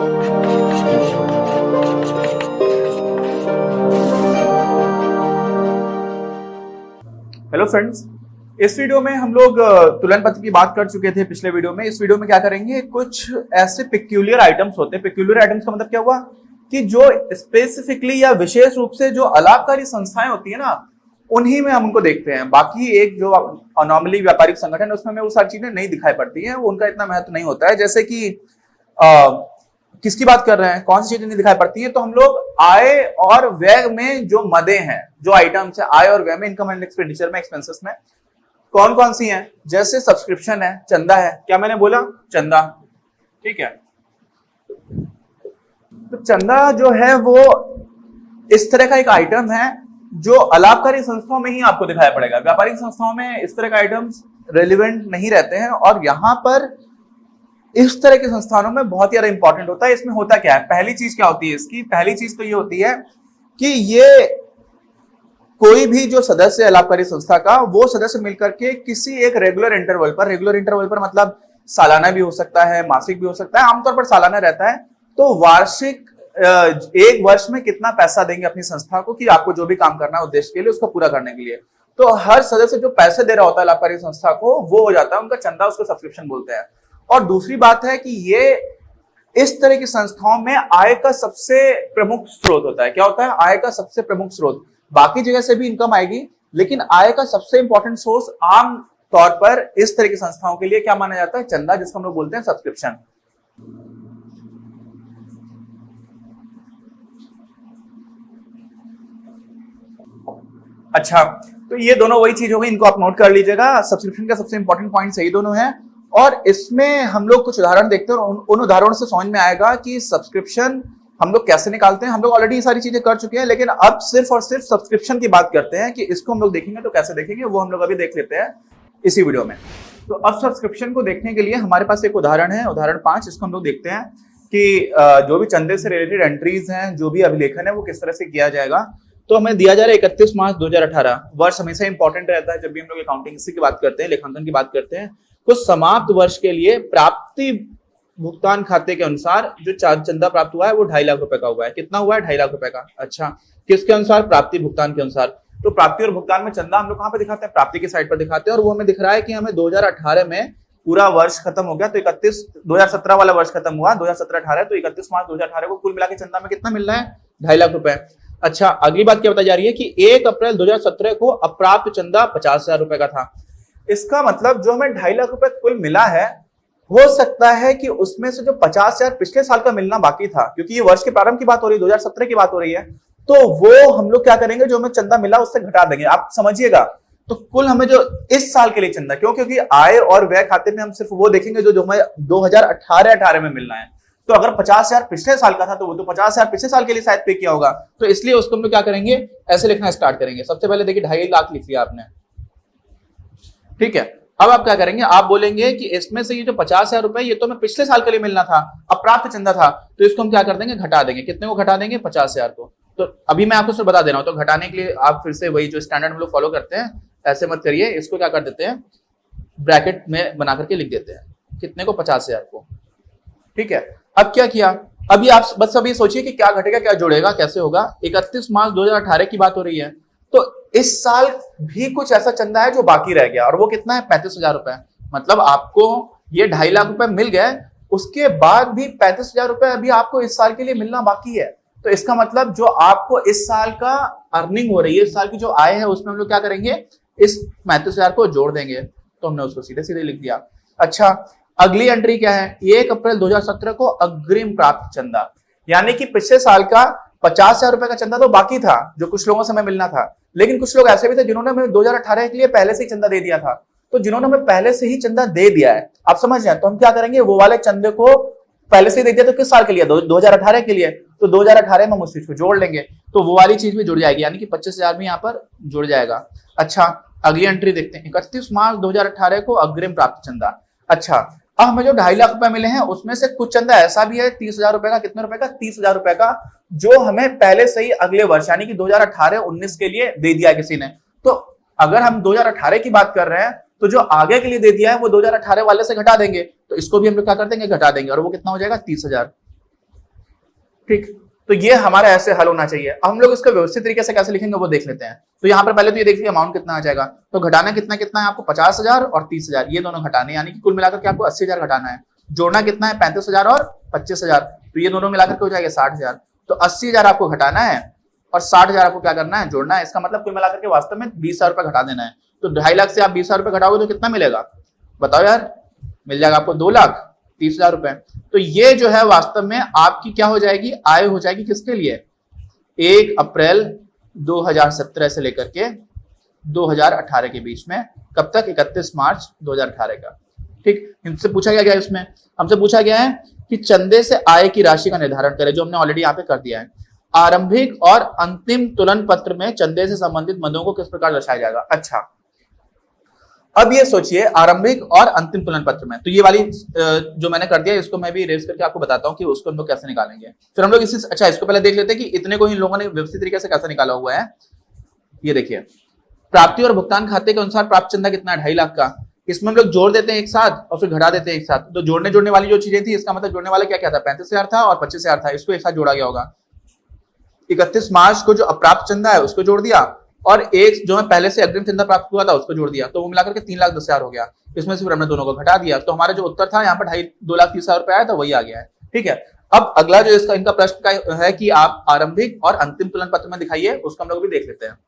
Hello friends, इस video में हम लोग तुलन पत्र की बात कर चुके थे पिछले वीडियो में। इस वीडियो में क्या करेंगे, कुछ ऐसे पिक्यूलियर आइटम्स होते हैं। पिक्यूलियर आइटम्स का मतलब क्या हुआ कि जो स्पेसिफिकली या विशेष रूप से जो अलाभकारी संस्थाएं होती है ना, उन्हीं में हम उनको देखते हैं। बाकी एक जो अनॉमली व्यापारिक संगठन है उसमें वो सारी चीजें नहीं दिखाई पड़ती है, उनका इतना महत्व नहीं होता है। जैसे कि किसकी बात कर रहे हैं, कौन सी चीजें नहीं दिखाई पड़ती है, तो हम लोग आय और व्यय में जो मदें हैं, जो आइटम्स है आय और व्यय में, इनकम एंड एक्सपेंडिचर में, एक्सपेंसेस में कौन कौन सी हैं, जैसे सब्सक्रिप्शन है, चंदा है। क्या मैंने बोला? चंदा। ठीक है, तो चंदा जो है वो इस तरह का एक आइटम है जो अलाभकारी संस्थाओं में ही आपको दिखाई पड़ेगा। व्यापारिक संस्थाओं में इस तरह के आइटम्स रेलिवेंट नहीं रहते हैं, और यहां पर इस तरह के संस्थानों में बहुत ही ज्यादा इंपॉर्टेंट होता है। इसमें होता क्या है, पहली चीज क्या होती है इसकी? पहली चीज तो ये होती है कि ये कोई भी जो सदस्य है लाभकारी संस्था का, वो सदस्य मिलकर के किसी एक रेगुलर इंटरवल पर मतलब सालाना भी हो सकता है, मासिक भी हो सकता है, आमतौर पर सालाना रहता है, तो वार्षिक एक वर्ष में कितना पैसा देंगे अपनी संस्था को कि आपको जो भी काम करना है उद्देश्य के लिए, उसको पूरा करने के लिए। तो हर सदस्य जो पैसे दे रहा होता है लाभकारी संस्था को, वो हो जाता है उनका चंदा, उसको सब्सक्रिप्शन बोलते हैं। और दूसरी बात है कि ये इस तरह की संस्थाओं में आय का सबसे प्रमुख स्रोत होता है। क्या होता है? आय का सबसे प्रमुख स्रोत। बाकी जगह से भी इनकम आएगी, लेकिन आय का सबसे इंपॉर्टेंट सोर्स आम तौर पर इस तरह की संस्थाओं के लिए क्या माना जाता है? चंदा, जिसको हम लोग बोलते हैं सब्सक्रिप्शन। अच्छा, तो ये दोनों वही चीज हो गई, इनको आप नोट कर लीजिएगा। सब्सक्रिप्शन का सबसे इंपॉर्टेंट पॉइंट यही दोनों है, और इसमें हम लोग कुछ उदाहरण देखते हैं और उन उदाहरणों से समझ में आएगा कि सब्सक्रिप्शन हम लोग कैसे निकालते हैं। हम लोग ऑलरेडी ये सारी चीजें कर चुके हैं, लेकिन अब सिर्फ और सिर्फ सब्सक्रिप्शन की बात करते हैं कि इसको हम लोग देखेंगे तो कैसे देखेंगे, वो हम लोग अभी देख लेते हैं इसी वीडियो में। तो अब सब्सक्रिप्शन को देखने के लिए हमारे पास एक उदाहरण है, उदाहरण 5। इसको हम लोग देखते हैं कि जो भी चंदे से रिलेटेड एंट्रीज हैं, जो भी अभिलेखन है, वो किस तरह से किया जाएगा। तो हमें दिया जा रहा है 31 मार्च 2018। वर्ष हमेशा इंपॉर्टेंट रहता है जब भी हम लोग अकाउंटिंग की बात करते हैं, लेखांकन की बात करते हैं। कुछ समाप्त वर्ष के लिए प्राप्ति भुगतान खाते के अनुसार जो चंदा प्राप्त हुआ है वो 2.5 लाख रुपए का हुआ है। कितना हुआ है? 2.5 लाख रुपए का। अच्छा, किसके अनुसार? प्राप्ति भुगतान के अनुसार। तो प्राप्ति और भुगतान में चंदा हम लोग कहां पे दिखाते हैं? प्राप्ति की साइड पर दिखाते हैं, और वो हमें दिख रहा है कि हमें 2018 में पूरा वर्ष खत्म हो गया। तो 2017 वाला वर्ष खत्म हुआ, 2017-18, तो 31 मार्च 2018 को कुल मिला के चंदा में कितना मिल रहा है? 2.5 लाख रुपए। अच्छा, अगली बात क्या बताई जा रही है कि 1 अप्रैल 2017 को अप्राप्त चंदा 50,000 रुपए का था। इसका मतलब जो हमें 2.5 लाख रुपए कुल मिला है, हो सकता है कि उसमें से जो 50,000 पिछले साल का मिलना बाकी था, क्योंकि ये वर्ष के प्रारंभ की बात हो रही है, 2017 की बात हो रही है, तो वो हम लोग क्या करेंगे, जो हमें चंदा मिला उससे घटा देंगे। आप समझिएगा, तो कुल हमें जो इस साल के लिए चंदा, क्योंकि आय और व्यय खाते में हम सिर्फ वो देखेंगे जो हमें 2018 में मिलना है। तो अगर 50,000 पिछले साल का था, तो वो तो 50,000 पिछले साल के लिए शायद पे किया होगा, तो इसलिए उसको हम लोग क्या करेंगे, ऐसे लिखना स्टार्ट करेंगे। सबसे पहले देखिए 2.5 लाख लिख लिया आपने, ठीक है। अब आप क्या करेंगे, आप बोलेंगे कि इसमें से ये जो 50,000 रुपए, ये तो मैं पिछले साल के लिए मिलना था, अप्राप्त चंदा था, तो इसको हम क्या कर देंगे, घटा देंगे। कितने को घटा देंगे? 50,000 को। तो अभी मैं आपको सिर्फ बता दे रहा हूं, तो घटाने के लिए आप फिर से वही जो स्टैंडर्ड हम लोग फॉलो करते हैं, ऐसे मत करिए। इसको क्या कर देते हैं, ब्रैकेट में बना करके लिख देते हैं, कितने को? 50,000 को। ठीक है, अब क्या किया, अभी आप बस अभी सोचिए कि क्या घटेगा, क्या जोड़ेगा, कैसे होगा। 31 मार्च 2018 की बात हो रही है, तो इस साल भी कुछ ऐसा चंदा है जो बाकी रह गया, और वो कितना है? 35,000 रुपए। मतलब आपको ये 2.5 लाख रुपए मिल गए, उसके बाद भी 35,000 रुपए अभी आपको इस साल के लिए मिलना बाकी है। तो इसका मतलब जो आपको इस साल का अर्निंग हो रही है, इस साल की जो आय है, उसमें हम लोग क्या करेंगे, इस 35,000 को जोड़ देंगे। तो हमने उसको सीधे सीधे लिख दिया। अच्छा, अगली एंट्री क्या है? 1 अप्रैल 2017 को अग्रिम प्राप्त चंदा, यानी कि पिछले साल का 50,000 रुपए का चंदा तो बाकी था, जो कुछ लोगों से हमें मिलना था, लेकिन कुछ लोग ऐसे भी थे जिन्होंने हमें 2018 के लिए पहले से ही चंदा दे दिया था। तो जिन्होंने हमें पहले से ही चंदा दे दिया है, आप समझ जाए, तो हम क्या करेंगे, वो वाले चंदे को पहले से ही दे दिया, तो किस साल के लिए? 2018 के लिए। तो 2018 में हम उस चीज को जोड़ लेंगे, तो वो वाली चीज भी जुड़ जाएगी, यानी कि 25,000 भी यहाँ पर जुड़ जाएगा। अच्छा, अगली एंट्री देखते हैं, 31 मार्च 2018 को अग्रिम प्राप्त चंदा। अच्छा, अब हमें जो 2.5 लाख रुपए मिले हैं, उसमें से कुछ चंदा ऐसा भी है 30,000 रुपए का। कितने रुपए का? 30,000 रुपए का, जो हमें पहले से ही अगले वर्ष यानी कि 2018-19 के लिए दे दिया किसी ने। तो अगर हम 2018 की बात कर रहे हैं, तो जो आगे के लिए दे दिया है वो 2018 वाले से घटा देंगे, तो इसको भी हम लोग क्या कर देंगे, घटा देंगे, और वो कितना हो जाएगा? 30,000। ठीक, तो ये हमारा ऐसे हल होना चाहिए। अब हम लोग इसको व्यवस्थित तरीके से कैसे लिखेंगे वो देख लेते हैं। तो यहाँ पर पहले तो ये देखिए अमाउंट कितना आ जाएगा, तो घटाना कितना कितना है आपको 50,000 और 30,000, ये दोनों घटाने, यानी कि कुल मिलाकर के आपको 80,000 घटाना है। जोड़ना कितना है 35,000 और 25,000, तो ये दोनों मिलाकर के हो जाएगा 60,000। तो 80,000 आपको घटाना है और 60,000 आपको क्या करना है, जोड़ना है। इसका मतलब कुल मिलाकर के वास्तव में 20,000 रुपए घटा देना है। तो 2.5 लाख से आप 20,000 रुपए घटाओगे तो कितना मिलेगा बताओ यार, मिल जाएगा आपको 2,30,000 रुपए। तो ये जो है वास्तव में आपकी क्या हो जाएगी, आय हो जाएगी किसके लिए, 1 अप्रैल 2017 से लेकर के 2018 के बीच में। कब तक, 31 मार्च 2018 का। ठीक, हमसे पूछा गया इसमें, हमसे पूछा गया है कि चंदे से आय की राशि का निर्धारण करें, जो हमने ऑलरेडी यहाँ पे कर दिया है। आरंभिक और अंतिम तुलन पत्र में चंदे से संबंधित मदों को किस प्रकार दर्शाया जाएगा। अच्छा, अब ये सोचिए आरंभिक और अंतिम तुलन पत्र में, तो ये वाली जो मैंने कर दिया इसको मैं भी इरेज करके आपको बताता हूँ कि उसको हम लोग कैसे निकालेंगे। फिर हम लोग इसी, अच्छा इसको पहले देख लेते हैं कि इतने को इन लोगों ने व्यवस्थित तरीके से कैसे निकाला हुआ है। ये देखिए, प्राप्ति और भुगतान खाते के अनुसार प्राप्त चंदा कितना है, 2.5 लाख का। इसमें हम लोग जोड़ देते हैं एक साथ और फिर घटा देते हैं एक साथ। तो जोड़ने वाली जो चीजें थी, इसका मतलब जोड़ने वाला क्या क्या था, 35,000 था और 25,000 था, इसको एक साथ जोड़ा गया होगा। 31 मार्च को जो अप्राप्त चंदा है उसको जोड़ दिया और एक जो है पहले से अग्रिम चंदा प्राप्त हुआ था उसको जोड़ दिया, तो वो मिलाकर के 3,10,000 हो गया। इसमें से फिर हमने दोनों को घटा दिया, तो हमारा जो उत्तर था यहाँ पर 2,30,000 रुपए आया था, वही आ गया है। ठीक है, अब अगला जो इसका इनका प्रश्न का है कि आप आरंभिक और अंतिम तुलन पत्र में दिखाइए, उसको हम लोग भी देख लेते हैं।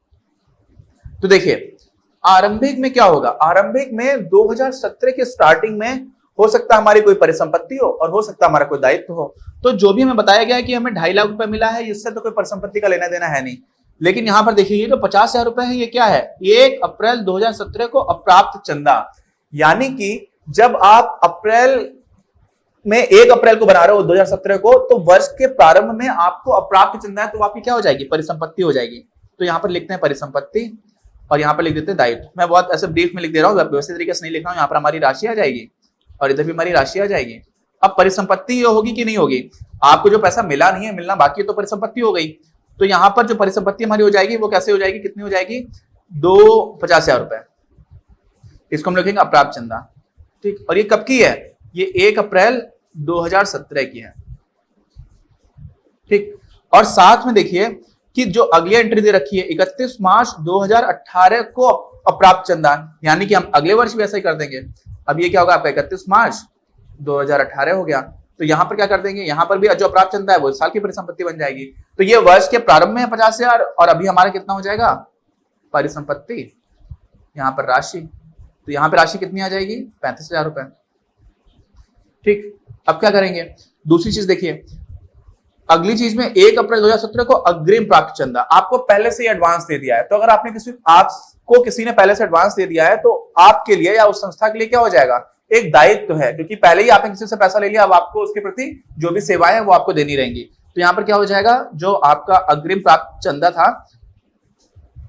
तो देखिए आरंभिक में क्या होगा, आरंभिक में 2017 के स्टार्टिंग में हो सकता है हमारी कोई परिसंपत्ति हो और हो सकता है हमारा कोई दायित्व हो। तो जो भी हमें बताया गया है कि हमें 2.5 लाख रुपए मिला है, इससे तो कोई परिसंपत्ति का लेना देना है नहीं। लेकिन यहां पर देखिए ये जो 50,000 रुपए है, ये क्या है, 1 अप्रैल 2017 को अप्राप्त चंदा। यानी कि जब आप अप्रैल में 1 अप्रैल को बना रहे हो 2017 को, तो वर्ष के प्रारंभ में आपको अप्राप्त चंदा है, तो आपकी क्या हो जाएगी, परिसंपत्ति हो जाएगी। तो यहाँ पर लिखते हैं परिसंपत्ति और यहाँ पर लिख देते हैं दायित्व। मैं बहुत ऐसे ब्रीफ में लिख दे रहा हूँ, व्यवस्थित तरीके से नहीं लिख रहा हूँ। यहाँ पर हमारी राशि आ जाएगी और इधर भी हमारी राशि आ जाएगी। अब परिसंपत्ति ये होगी कि नहीं होगी, आपको जो पैसा मिला नहीं है, मिलना बाकी है, तो परिसंपत्ति हो गई। तो यहाँ पर जो परिसंपत्ति हमारी हो जाएगी वो कैसे हो जाएगी, कितनी हो जाएगी, 50,000 रुपए। इसको हम लिखेंगे अप्राप्त चंदा। ठीक, और ये कब की है, ये 1 अप्रैल 2017 की है। ठीक, और साथ में देखिए कि जो अगली एंट्री दे रखी है 31 मार्च 2018 को अप्राप्त चंदा, यानी कि हम अगले वर्ष भी ऐसा ही कर देंगे। अब ये क्या होगा आपका 31 मार्च 2018 हो गया, तो यहां पर क्या कर देंगे, यहां पर भी जो अप्राप्त चंदा है वो इस साल की परिसंपत्ति बन जाएगी। तो ये वर्ष के प्रारंभ में है 50,000 और अभी हमारा कितना हो जाएगा, परिसंपत्ति, यहां पर राशि, तो यहां पर राशि कितनी आ जाएगी, 35,000 रुपए। ठीक, अब क्या करेंगे, दूसरी चीज देखिए, अगली चीज में 1 अप्रैल 2017 को अग्रिम प्राप्त चंदा, आपको पहले से एडवांस दे दिया है। तो अगर आपने आपको किसी ने पहले से एडवांस दे दिया है, तो आपके लिए या उस संस्था के लिए क्या हो जाएगा, एक दायित्व है, क्योंकि पहले ही आपने किसी से पैसा ले लिया, अब आपको उसके प्रति जो भी सेवाएं वो आपको देनी रहेंगी। तो यहाँ पर क्या हो जाएगा, जो आपका अग्रिम प्राप्त चंदा था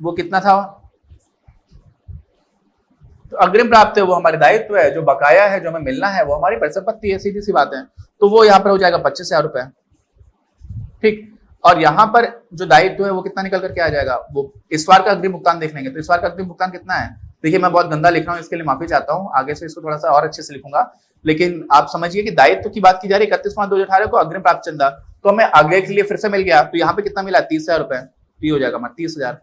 वो कितना था, तो अग्रिम प्राप्त है वो हमारे दायित्व है, जो बकाया है, जो हमें मिलना है वो हमारी परिसंपत्ति है, सीधी सी बात है। तो वो यहाँ पर हो जाएगा 25,000 रुपए। ठीक, और यहां पर जो दायित्व है वो कितना निकल करके आ जाएगा, वो इस बार का अग्रिम भुगतान देख लेंगे। तो इस बार का अग्रिम भुगतान कितना है, देखिए मैं बहुत गंदा लिख रहा हूं, इसके लिए माफी चाहता हूं, आगे से इसको थोड़ा सा और अच्छे से लिखूंगा। लेकिन आप समझिए कि दायित्व की बात की जा रही है, 31 मार्च 2018 को अग्रिम प्राप्त चंदा, तो हमें आगे के लिए फिर से मिल गया। तो यहाँ पे कितना मिला, 30,000 रुपए, तो हो जाएगा हमारा 30,000।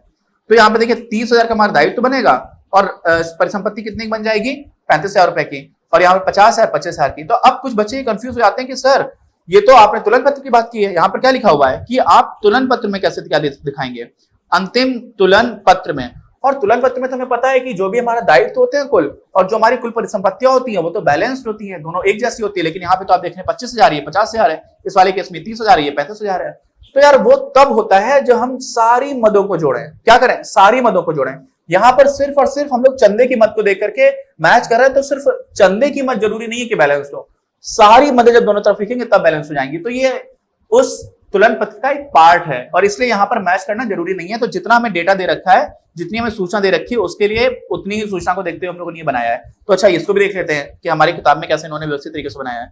तो यहाँ पे देखिए 30,000 का हमारा दायित्व बनेगा और परिसंपत्ति कितनी बन जाएगी, 35,000 रुपए की, और यहाँ पे 50,000 25,000 की। तो अब कुछ बच्चे कंफ्यूज हो जाते हैं कि सर ये तो आपने तुलन पत्र की बात की है, यहाँ पर क्या लिखा हुआ है कि आप तुलन पत्र में कैसे क्या दिखाएंगे, अंतिम तुलन पत्र में। और तुलन पत्र में तो हमें पता है कि जो भी हमारा दायित्व होते हैं कुल, और जो हमारी कुल परिसंपत्तियां होती हैं वो तो बैलेंस्ड होती हैं, दोनों एक जैसी होती है। लेकिन यहाँ पे तो आप देख रहे हैं 25,000 है, 50,000 है, इस वाले केस में 30,000 है, 35,000 है। तो यार वो तब होता है जब हम सारी मदों को जोड़ें, क्या करें, सारी मदों को जोड़ें। यहाँ पर सिर्फ और सिर्फ हम लोग चंदे की मद को देख करके मैच कर रहे हैं, तो सिर्फ चंदे की मद जरूरी नहीं है कि बैलेंस हो, सारी मदे जब दोनों तरफ लिखेंगे तब बैलेंस हो जाएंगी। तो ये उस तुलन पत्र का एक पार्ट है और इसलिए यहां पर मैच करना जरूरी नहीं है। तो जितना हमें डेटा दे रखा है, जितनी हमें सूचना दे रखी है, उसके लिए उतनी ही सूचना को देखते हुए हम लोगों ने ये बनाया है। तो अच्छा, इसको भी देख लेते हैं कि हमारी किताब में कैसे इन्होंने व्यवस्थित तरीके से बनाया है।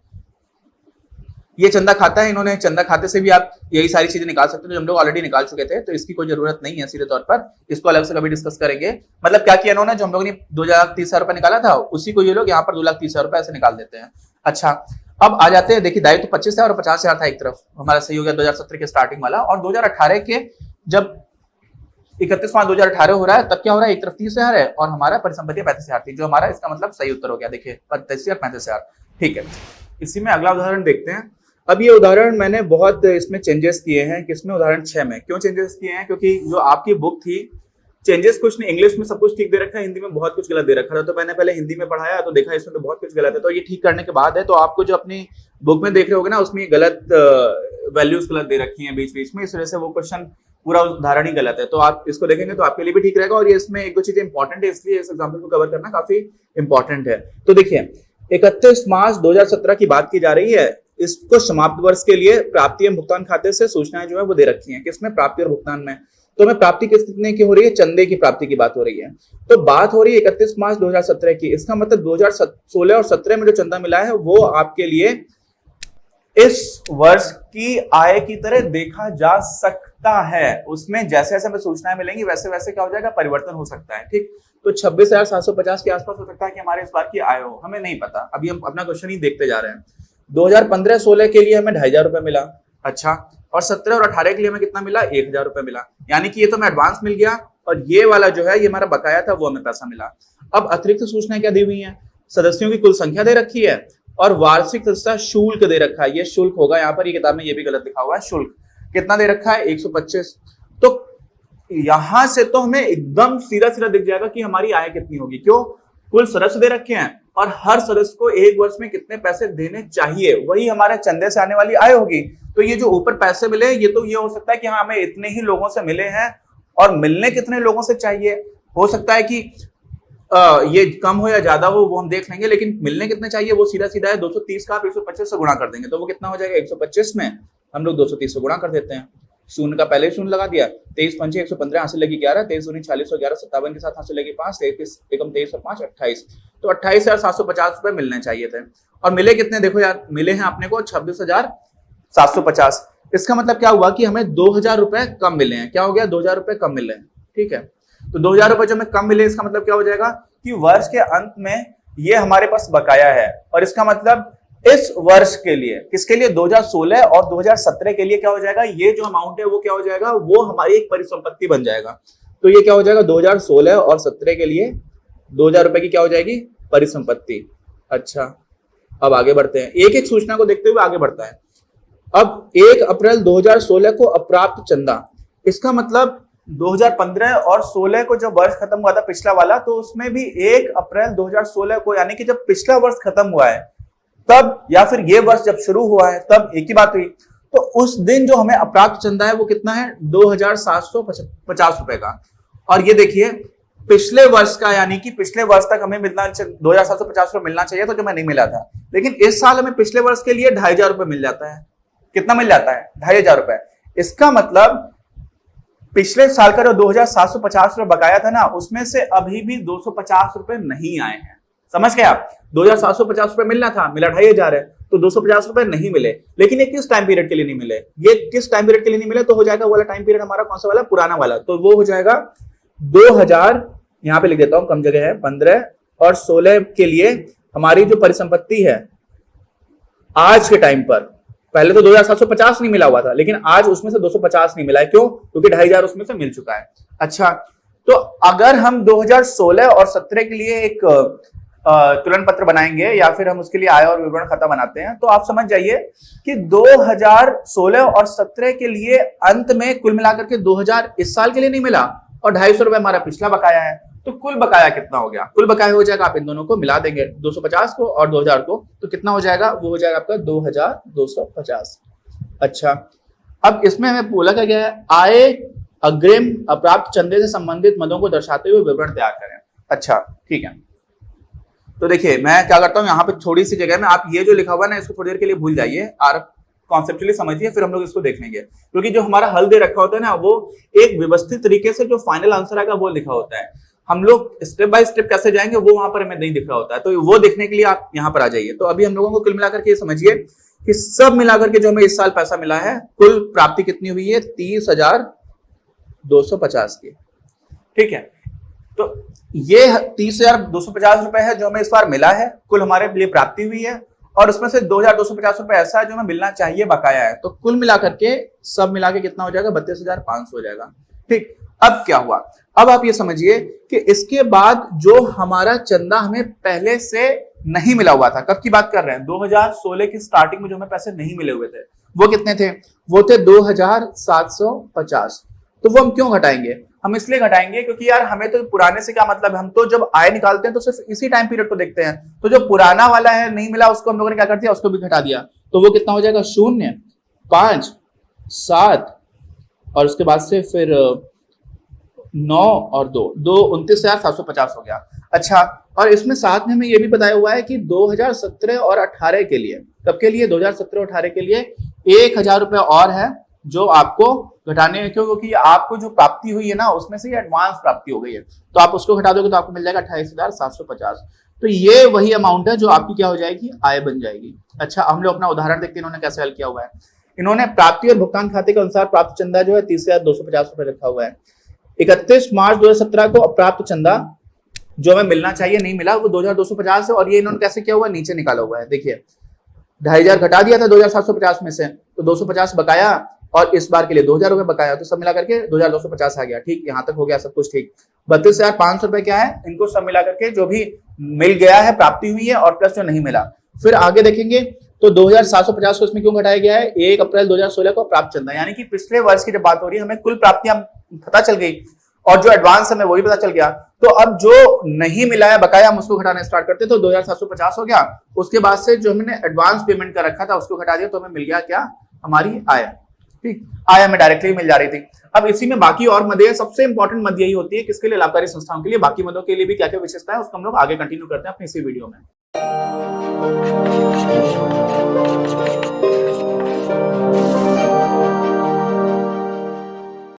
ये चंदा खाता है, इन्होंने चंदा खाते से भी आप यही सारी चीजें निकाल सकते हो जो हम लोग ऑलरेडी निकाल चुके थे, तो इसकी कोई जरूरत नहीं है सीधे तौर पर, इसको अलग से कभी डिस्कस करेंगे। मतलब क्या किया इन्होंने, जो हम लोगों ने 2,30,000 रुपए निकाला था, उसी को ये लोग यहाँ पर 2,30,000 रुपए ऐसे निकाल देते हैं। अच्छा, अब आ जाते हैं, देखिए दायित्व तो 25,000 और 50,000 था एक तरफ, हमारा सही हो गया 2017 के स्टार्टिंग वाला। और 2018 के जब 31 मार्च 2018 हो रहा है, तब क्या हो रहा है, एक तरफ 30,000 है और हमारा परिसंपत्ति 35,000 थी, जो हमारा इसका मतलब सही उत्तर हो गया। देखिए 35,000 35,000, ठीक है। इसी में अगला उदाहरण देखते हैं। अब ये उदाहरण मैंने बहुत इसमें चेंजेस किए हैं, किसमें, उदाहरण 6 में। क्यों चेंजेस किए हैं, क्योंकि जो आपकी बुक थी, चेंजेस कुछ नहीं, इंग्लिश में सब कुछ ठीक दे रखा है, हिंदी में बहुत कुछ गलत दे रखा था। तो मैंने पहले हिंदी में पढ़ाया तो देखा इसमें तो बहुत कुछ गलत है, तो ये ठीक करने के बाद है। तो आपको जो अपनी बुक में देख रहे होगे ना, उसमें गलत वैल्यूज गलत दे रखी हैं बीच बीच में, इस वजह से वो क्वेश्चन पूरा उदाहरण ही गलत है। तो आप इसको देखेंगे तो आपके लिए भी ठीक रहेगा। और ये इसमें एक दो चीजें इंपॉर्टेंट है, इसलिए इस एग्जाम्पल को कवर करना काफी इंपॉर्टेंट है। तो देखिए 31 मार्च 2017 की बात की जा रही है। इसको समाप्त वर्ष के लिए प्राप्ति एवं भुगतान खाते से सूचनाएं जो है वो दे रखी हैं, किसमें, प्राप्ति और भुगतान में। तो हमें प्राप्ति कितने की हो रही है, चंदे की प्राप्ति की बात हो रही है। तो बात हो रही है 31 मार्च 2017 की, इसका मतलब 2016 और 17 में जो चंदा मिला है वो आपके लिए इस वर्ष की आय की तरह देखा जा सकता है। उसमें जैसे जैसे हमें सूचनाएं मिलेंगी वैसे वैसे क्या हो जाएगा, परिवर्तन हो सकता है, ठीक। तो 26,750 के आसपास हो सकता है कि हमारे इस बार की आय हो, हमें नहीं पता, अभी हम अपना क्वेश्चन ही देखते जा रहे हैं। 2015-16 के लिए हमें 2,500 रुपए मिला, अच्छा। और 17 और 18 के लिए हमें कितना मिला, 1,000 रुपए मिला। यानी कि ये तो हमें एडवांस मिल गया, और ये वाला जो है ये हमारा बकाया था, वो हमें पैसा मिला। अब अतिरिक्त सूचनाएं क्या दी हुई है, सदस्यों की कुल संख्या दे रखी है और वार्षिक सदस्यता शुल्क दे रखा है। ये शुल्क होगा, यहाँ पर ये किताब में ये भी गलत लिखा हुआ है, शुल्क कितना दे रखा है, 125। तो यहां से तो हमें एकदम सीधा सीधा दिख जाएगा कि हमारी आय कितनी होगी। क्यों, कुल सदस्य दे रखे हैं और हर सदस्य को एक वर्ष में कितने पैसे देने चाहिए, वही हमारे चंदे से आने वाली आय होगी। तो ये जो ऊपर पैसे मिले, ये तो ये हो सकता है कि हाँ हमें इतने ही लोगों से मिले हैं, और मिलने कितने लोगों से चाहिए, हो सकता है कि ये कम हो या ज्यादा हो, वो हम देख लेंगे, लेकिन मिलने कितने चाहिए वो सीधा सीधा है। 230 का आप 125 से गुणा कर देंगे तो वो कितना हो जाएगा, 125 में हम लोग 230 से गुणा कर देते हैं। शून्य का पहले ही शून्य लगा दिया, 23 पंचे 115 हासिल लगी 11, 23 दूनी 40 और 11 57 के साथ हासिल लगी 5, 23 एकम 23 और 5 28। तो 28,750 रुपए मिलने चाहिए थे, और मिले कितने, देखो यार मिले हैं अपने को 26,750। इसका मतलब क्या हुआ कि हमें 2,000 रुपए कम मिले हैं। क्या हो गया, 2,000 रुपए कम मिले हैं, ठीक है। तो 2,000 रुपए जो हमें कम मिले, इसका मतलब क्या हो जाएगा कि वर्ष के अंत में ये हमारे पास बकाया है, और इसका मतलब इस वर्ष के लिए, किसके लिए, 2016 और 2017 के लिए क्या हो जाएगा, ये जो अमाउंट है वो क्या हो जाएगा, वो हमारी एक परिसंपत्ति बन जाएगा। तो ये क्या हो जाएगा, 2016 और 17 के लिए 2,000 रुपए की क्या हो जाएगी, परिसंपत्ति। अच्छा, अब आगे बढ़ते हैं, एक एक सूचना को देखते हुए आगे बढ़ता है। अब 1 अप्रैल 2016 को अप्राप्त चंदा, इसका मतलब 2015 और 16 को जब वर्ष खत्म हुआ था पिछला वाला, तो उसमें भी 1 अप्रैल 2016 को, यानी कि जब पिछला वर्ष खत्म हुआ है तब, या फिर ये वर्ष जब शुरू हुआ है तब एक ही बात हुई। तो उस दिन जो हमें अप्राप्त चंदा है वो कितना है, 2,750 रुपए का। और ये देखिए पिछले वर्ष का, यानी कि पिछले वर्ष तक हमें मिलना 2,750 रुपए मिलना चाहिए, तो जो मैं नहीं मिला था, लेकिन इस साल हमें पिछले वर्ष के लिए 2,500 रुपए मिल जाता है। कितना मिल जाता है, 2,500 रुपए। इसका मतलब पिछले साल का जो 2,750 रुपए बकाया था ना, उसमें से अभी भी 250 रुपए नहीं आए हैं। समझ गए आप, 2,750 रुपए मिलना था, मिला 2,500 है, तो 250 रुपए नहीं मिले। लेकिन ये किस टाइम पीरियड के लिए नहीं मिले, ये किस टाइम पीरियड के लिए नहीं मिले, तो हो जाएगा वो वाला टाइम पीरियड हमारा कौन सा वाला, पुराना वाला। तो वो हो जाएगा 2000, यहां पे लिख देता हूं, कम जगह है, 15 और 16 के लिए हमारी जो परिसंपत्ति है आज के टाइम पर, पहले तो 2,750 नहीं मिला हुआ था, लेकिन आज उसमें से 250 नहीं मिला है। क्यों, क्योंकि 2,500 उसमें से मिल चुका है। अच्छा, तो अगर हम 2016 और 17 के लिए एक तुलन पत्र बनाएंगे, या फिर हम उसके लिए आय और विवरण खाता बनाते हैं, तो आप समझ जाइए कि 2016 और 17 के लिए अंत में कुल मिलाकर के 2,000 इस साल के लिए नहीं मिला, और 250 रुपए हमारा पिछला बकाया है। तो कुल बकाया कितना हो गया, कुल बकाया हो जाएगा, आप इन दोनों को मिला देंगे, 250 को और 2,000 को, तो कितना हो जाएगा, वो हो जाएगा आपका 2,250। अच्छा, अब इसमें हमें बोला क्या गया है, आय अग्रिम अप्राप्त चंदे से संबंधित मदों को दर्शाते हुए विवरण तैयार करें। अच्छा, ठीक है। तो देखिए मैं क्या करता हूं, यहाँ पे थोड़ी सी जगह में आप ये जो लिखा हुआ है ना, इसको थोड़ी देर के लिए भूल जाइए और कॉन्सेप्चुअली समझिए, फिर हम लोग इसको देख लेंगे। क्योंकि जो हमारा हल दे रखा होता है ना, वो एक व्यवस्थित तरीके से जो फाइनल आंसर आएगा वो लिखा होता है। हम लोग स्टेप बाय स्टेप कैसे जाएंगे वो वहां पर हमें नहीं दिख रहा होता है, तो वो देखने के लिए आप यहाँ पर आ जाइए। तो अभी हम लोगों को कुल मिलाकर के समझिए कि सब मिलाकर के जो हमें इस साल पैसा मिला है, कुल प्राप्ति कितनी हुई है, 30,250 की। ठीक है, तो ये 30,250 रुपए है जो हमें इस बार मिला है, कुल हमारे लिए प्राप्ति हुई है। और उसमें से 2250 रुपए ऐसा है जो हमें मिलना चाहिए बकाया है। तो कुल मिलाकर के सब मिला के कितना हो जाएगा, 32,500 हो जाएगा। ठीक, अब क्या हुआ, अब आप ये समझिए कि इसके बाद जो हमारा चंदा हमें पहले से नहीं मिला हुआ था, कब की बात कर रहे हैं, 2016 की स्टार्टिंग में जो हमें पैसे नहीं मिले हुए थे, वो कितने थे, वो थे 2750। तो वो हम क्यों घटाएंगे, हम इसलिए घटाएंगे क्योंकि यार हमें तो पुराने से क्या मतलब है, हम तो जब आय निकालते हैं तो सिर्फ इसी टाइम पीरियड को देखते हैं। तो जो पुराना वाला है नहीं मिला उसको हम लोगों ने क्या कर दिया, उसको भी घटा दिया। तो वो कितना हो जाएगा, 0, 5, 7 और उसके बाद से फिर 9 और 2, 29,750 हो गया। अच्छा, और इसमें साथ में हमें ये भी बताया हुआ है कि 2017 और 18 के लिए, कब के लिए, 2017 और 18 के लिए 1,000 रुपए और है जो आपको घटाने हैं, क्योंकि आपको जो प्राप्ति हुई है ना उसमें से एडवांस प्राप्ति हो गई है, तो आप उसको घटा दोगे तो आपको मिल जाएगा 28,750। तो ये वही अमाउंट है जो आपकी क्या हो जाएगी, आय बन जाएगी। अच्छा, हम लोग अपना उदाहरण देखते हैं इन्होंने कैसे हल किया हुआ है। इन्होंने प्राप्ति और भुगतान खाते के अनुसार प्राप्त चंदा जो है 30,250 रुपए रखा हुआ है। 31 मार्च 2017 को प्राप्त चंदा जो हमें मिलना चाहिए नहीं मिला, वो 2250 है। और ये इन्होंने कैसे किया हुआ है, नीचे निकाला हुआ है, देखिए 2,500 घटा दिया था 2,750 में से, तो 250 बकाया और इस बार के लिए 2,000 रुपए बकाया, तो सब मिला करके 2,250 आ गया। ठीक, यहाँ तक हो गया सब कुछ ठीक। 32,500 रुपए क्या है, इनको सब मिला करके जो भी मिल गया है, प्राप्ति हुई है, और प्लस जो नहीं मिला। फिर आगे देखेंगे तो 2,750 को इसमें क्यों घटाया गया है, 1 अप्रैल 2016 को प्राप्त चंदा, यानी कि पिछले वर्ष की जब बात हो रही है, हमें कुल प्राप्तियां पता चल गई और जो एडवांस हमें वो भी पता चल गया। तो अब जो नहीं मिला है बकाया, हम उसको घटाना स्टार्ट करते, तो 2,750 हो गया। उसके बाद से जो हमने एडवांस पेमेंट कर रखा था उसको घटा दिया, तो हमें मिल गया क्या, हमारी आय। ठीक, आय हमें डायरेक्टली मिल जा रही थी। अब इसी में बाकी और मदे है, सबसे इंपॉर्टेंट मद यही होती है किसके लिए, लाभकारी संस्थाओं के लिए। बाकी मदों के लिए भी क्या क्या विशेषता है उसको हम लोग आगे कंटिन्यू करते हैं अपनी इसी वीडियो में।